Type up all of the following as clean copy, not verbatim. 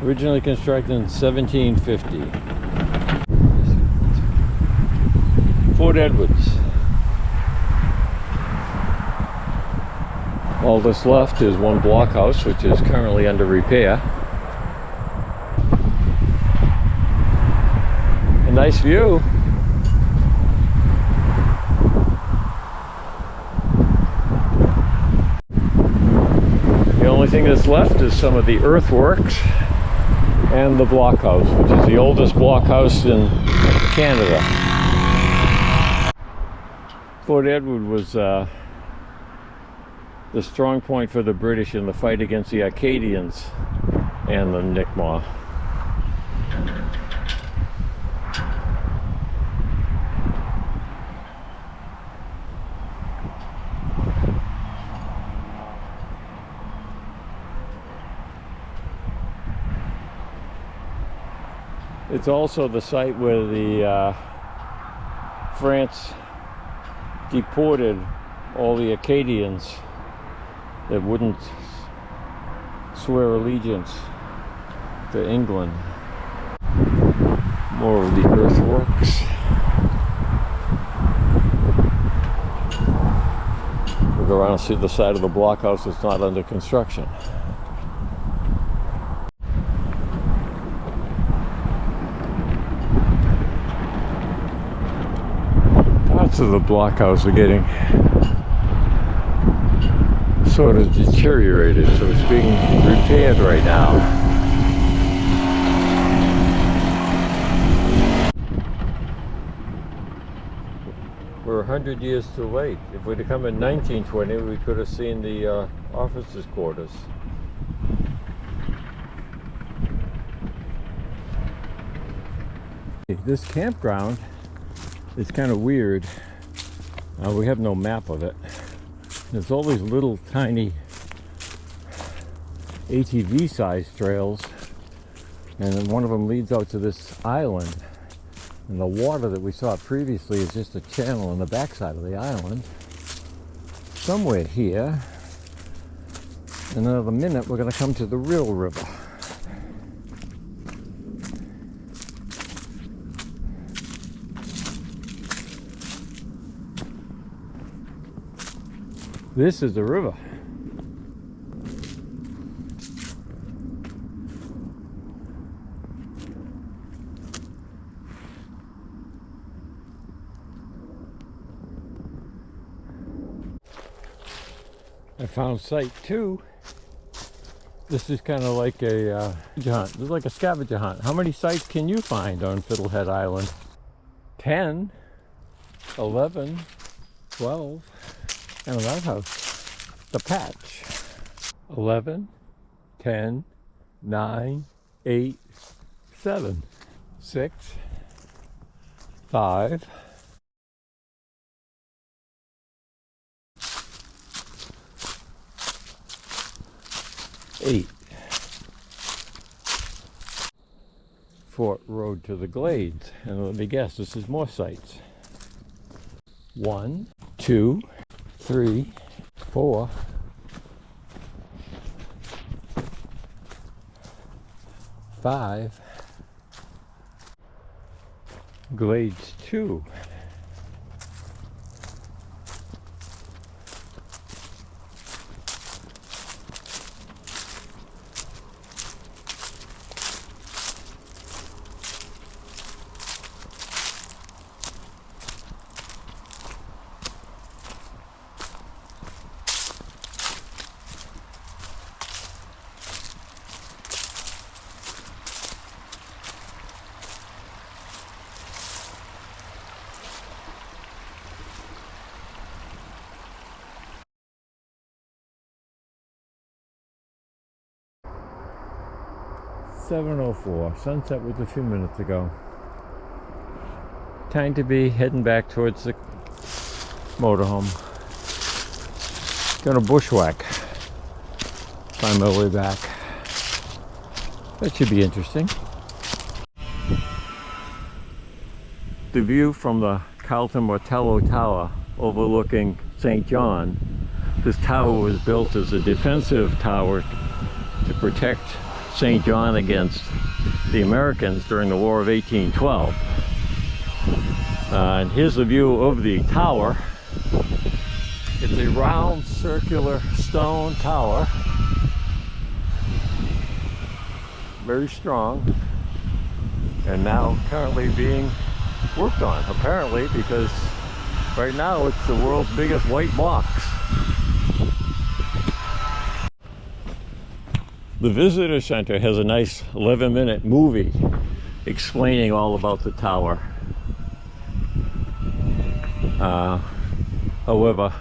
Originally constructed in 1750. Fort Edwards. All that's left is one blockhouse, which is currently under repair. A nice view. The only thing that's left is some of the earthworks and the blockhouse, which is the oldest blockhouse in Canada. Fort Edward was the strong point for the British in the fight against the Acadians and the Mi'kmaq. It's also the site where the France deported all the Acadians that wouldn't swear allegiance to England. More of the earthworks. We'll go around and see the side of the blockhouse that's not under construction. Parts of the blockhouse are getting sort of deteriorated, so it's being repaired right now. We're 100 years too late. If we'd have come in 1920, we could have seen the officers' quarters. This campground is kind of weird. We have no map of it. There's all these little tiny ATV sized trails, and then one of them leads out to this island, and the water that we saw previously is just a channel on the backside of the island. Somewhere here, in another minute, we're going to come to the real river. This is the river. I found site 2. This is kind of like a scavenger hunt. This is like a scavenger hunt. How many sites can you find on Fiddlehead Island? 10, 11, 12. And an outhouse. The patch. 11, 10, 9, 8, 7, 6, 5, 8. Fort Road to the Glades. And let me guess, this is more sites. 1, 2, 3, 4, 5, Glades 2. .704. Sunset was a few minutes ago. Time to be heading back towards the motorhome. Gonna bushwhack. Find my way back. That should be interesting. The view from the Carlton Martello Tower overlooking St. John. This tower was built as a defensive tower to protect St. John against the Americans during the War of 1812. And here's the view of the tower. It's a round circular stone tower, very strong, and now currently being worked on, apparently, because right now it's the world's biggest white box. The visitor center has a nice 11-minute movie explaining all about the tower. However,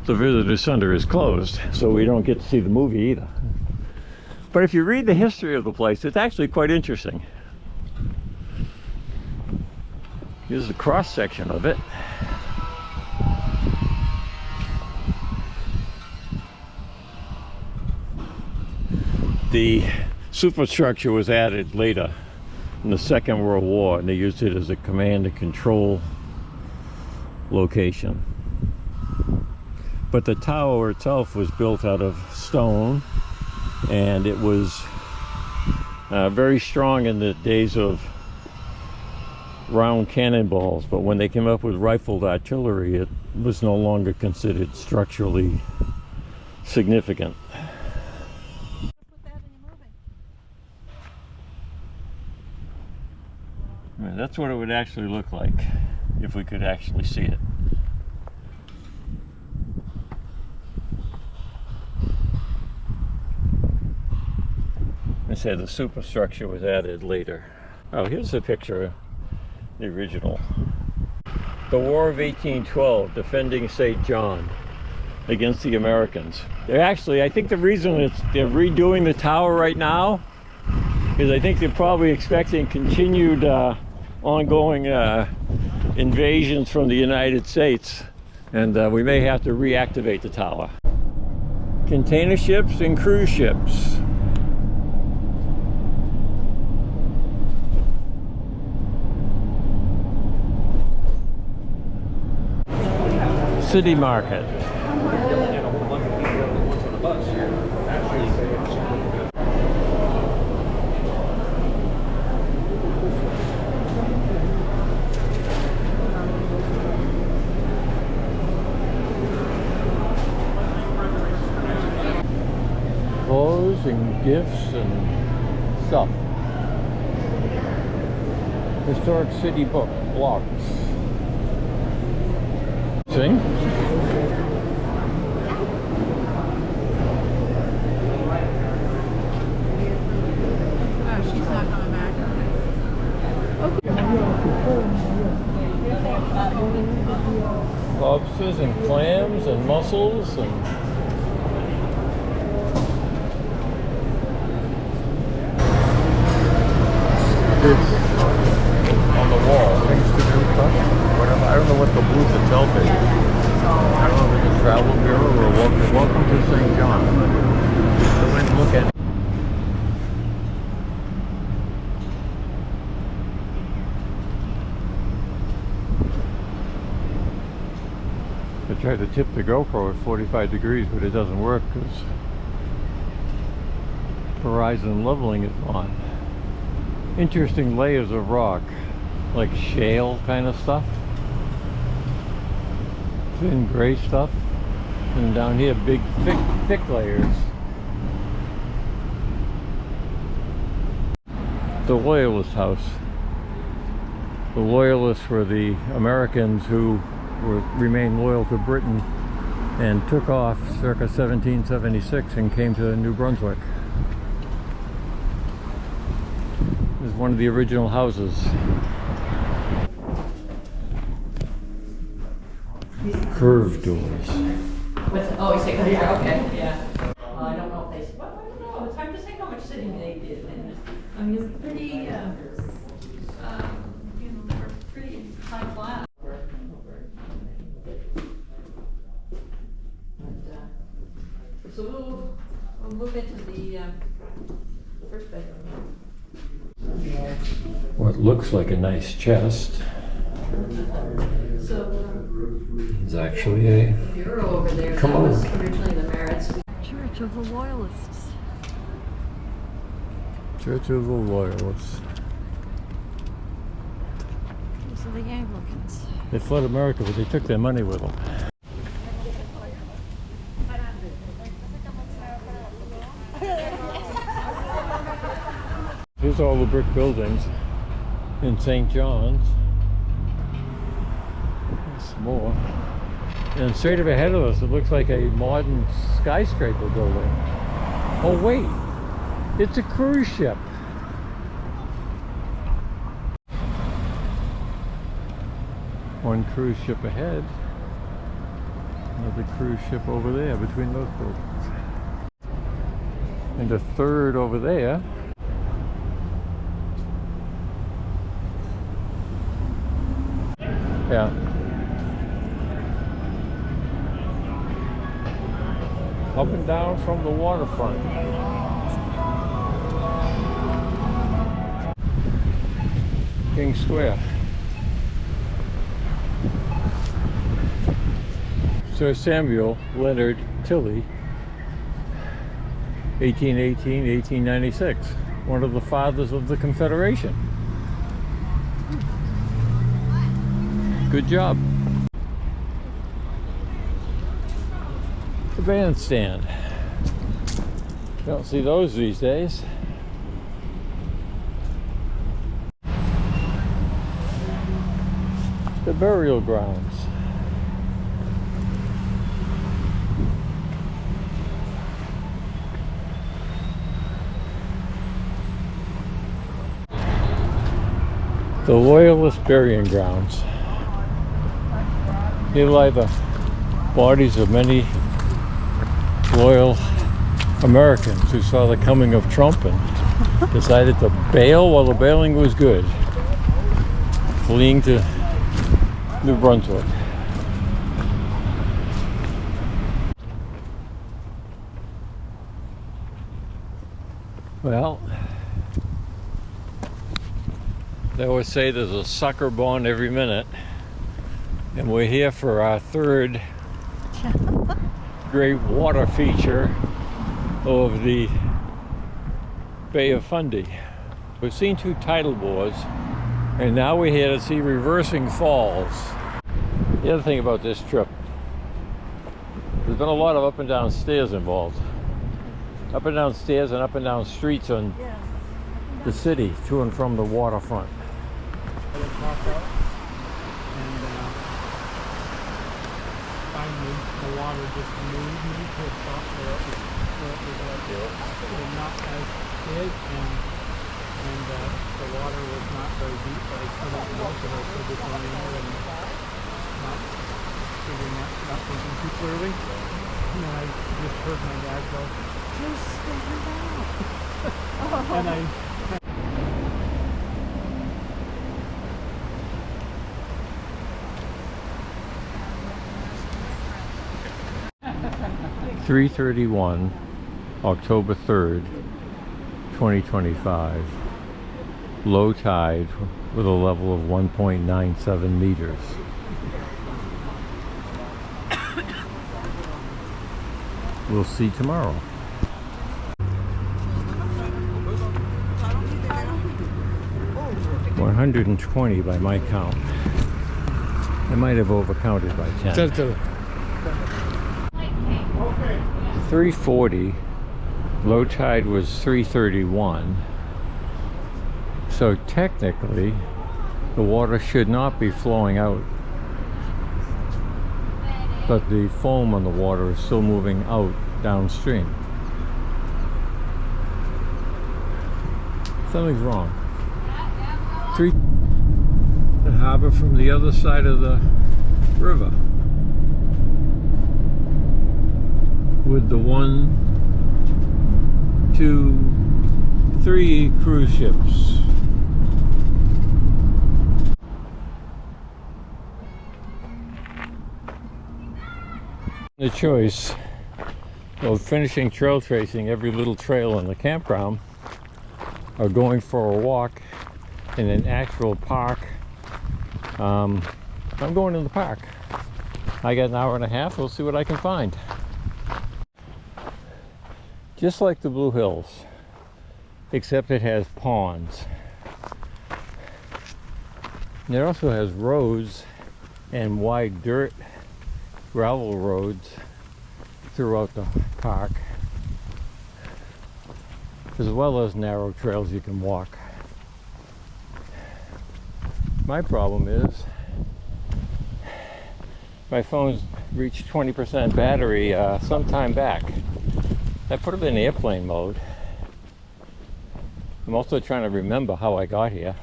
the visitor center is closed, so we don't get to see the movie either. But if you read the history of the place, it's actually quite interesting. Here's the cross section of it. The superstructure was added later in the Second World War, and they used it as a command and control location. But the tower itself was built out of stone, and it was very strong in the days of round cannonballs, but when they came up with rifled artillery, it was no longer considered structurally significant. And that's what it would actually look like if we could actually see it. I said the superstructure was added later. Oh, here's a picture of the original. The War of 1812, defending St. John against the Americans. They're actually, I think the reason they're redoing the tower right now is I think they're probably expecting continued ongoing invasions from the United States, and we may have to reactivate the tower. Container ships and cruise ships. City Market. Clothes and gifts and stuff. Historic city book blocks. Sing? Oh, she's not coming back. Lobsters and clams and mussels and on the wall, things to do, whatever. I don't know what the booth itself is. I don't know if it's a travel bureau or welcome to St. John. But let's look at it. I tried to tip the GoPro at 45 degrees, but it doesn't work because horizon leveling is on. Interesting layers of rock, like shale kind of stuff, thin gray stuff, and down here big thick layers. The Loyalist House. The Loyalists were the Americans who remained loyal to Britain and took off circa 1776 and came to New Brunswick. Is one of the original houses. Curved doors. Oh, you say, yeah, okay, yeah. I don't know if they, well, I don't know, it's hard to say how much sitting they did. And, I mean, it's pretty, you know, they were pretty high class. So we'll move into the first bedroom. What looks like a nice chest is actually a bureau over there. Come That on. was originally the Merritt's Church of the Loyalists. Church of the Loyalists. These are the Anglicans. They fled America, but they took their money with them. Here's all the brick buildings in St. John's. There's more. And straight up ahead of us, it looks like a modern skyscraper building. Oh wait, it's a cruise ship. One cruise ship ahead. Another cruise ship over there between those buildings. And a third over there. Yeah. Up and down from the waterfront. King Square. Sir Samuel Leonard Tilley, 1818-1896, one of the fathers of the Confederation. Good job. The bandstand. Don't see those these days. The burial grounds. The Loyalist Burying Grounds. Here lie the bodies of many loyal Americans who saw the coming of Trump and decided to bail while the bailing was good, fleeing to New Brunswick. Well, they always say there's a sucker born every minute, and we're here for our third great water feature of the Bay of Fundy. We've seen two tidal bores, and now we're here to see reversing falls. The other thing about this trip, there's been a lot of up and down stairs involved. Up and down stairs and up and down streets on the city to and from the waterfront. Finally, the water just moved me to a spot where it was not as big, and the water was not very deep, but I still don't know, so I still just went in there and not figuring out thinking too clearly. And then I just heard my dad go, "Just stand up." And I 3:31, October 3rd, 2025. Low tide with a level of 1.97 meters. We'll see tomorrow. 120 by my count. I might have overcounted by 10. 3:40, low tide was 3:31, so technically the water should not be flowing out, but the foam on the water is still moving out downstream. Something's wrong. The harbor from the other side of the river, with the 1, 2, 3 cruise ships. The choice of finishing trail tracing every little trail in the campground or going for a walk in an actual park. I'm going in the park. I got an hour and a half. We'll see what I can find. Just like the Blue Hills, except it has ponds. And it also has roads and wide dirt gravel roads throughout the park, as well as narrow trails you can walk. My problem is my phone's reached 20% battery some time back. I put it in airplane mode. I'm also trying to remember how I got here.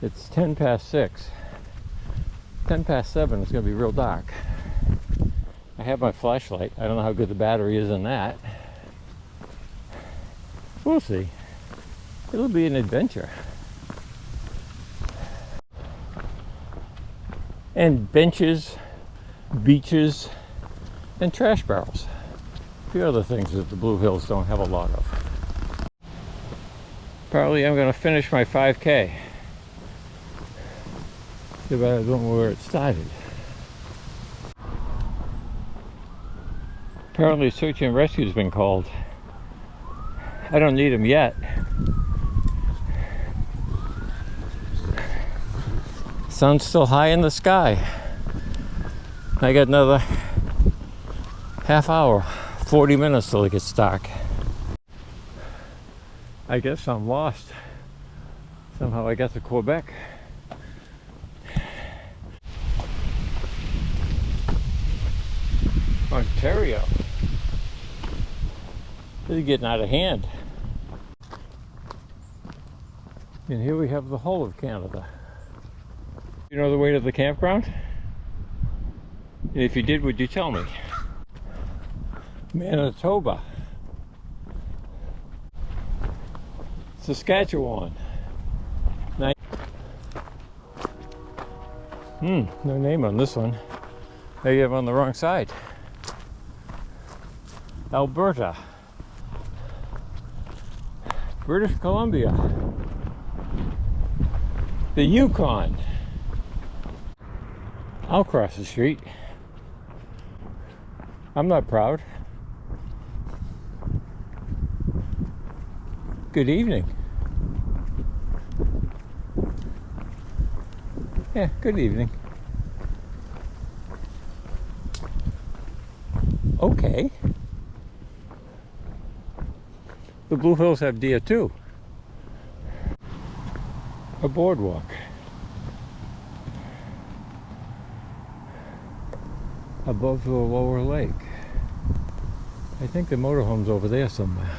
It's 10 past 6. 10 past 7, it's going to be real dark. I have my flashlight. I don't know how good the battery is in that. We'll see. It'll be an adventure. And benches, beaches, and trash barrels. A few other things that the Blue Hills don't have a lot of. Apparently I'm going to finish my 5K. But I don't know where it started. Apparently search and rescue's been called. I don't need them yet. Sun's still high in the sky. I got another half hour, 40 minutes till it gets dark. I guess I'm lost. Somehow I got to Quebec. Ontario. This is getting out of hand. And here we have the whole of Canada. You know the way to the campground? And if you did, would you tell me? Manitoba. Saskatchewan. No name on this one. Maybe I'm on the wrong side. Alberta. British Columbia. The Yukon. I'll cross the street. I'm not proud. Good evening. Yeah, good evening. Okay. The Blue Hills have deer too. A boardwalk. Above the lower lake. I think the motorhome's over there somewhere.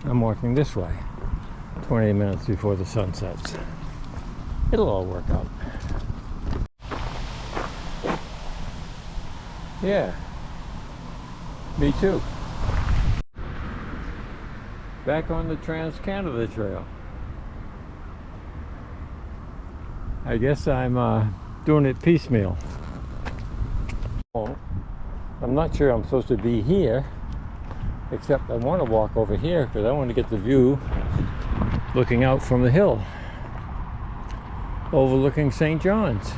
I'm walking this way, 20 minutes before the sun sets. It'll all work out. Yeah, me too. Back on the Trans-Canada Trail. I guess I'm doing it piecemeal. I'm not sure I'm supposed to be here, except I want to walk over here because I want to get the view looking out from the hill overlooking St. John's.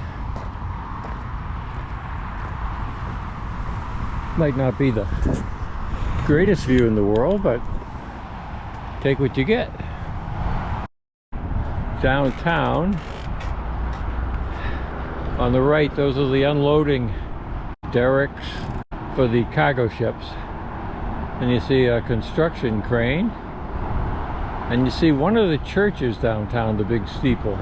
Might not be the greatest view in the world, but take what you get. Downtown, on the right, those are the unloading derricks for the cargo ships. And you see a construction crane. And you see one of the churches downtown, the big steeple.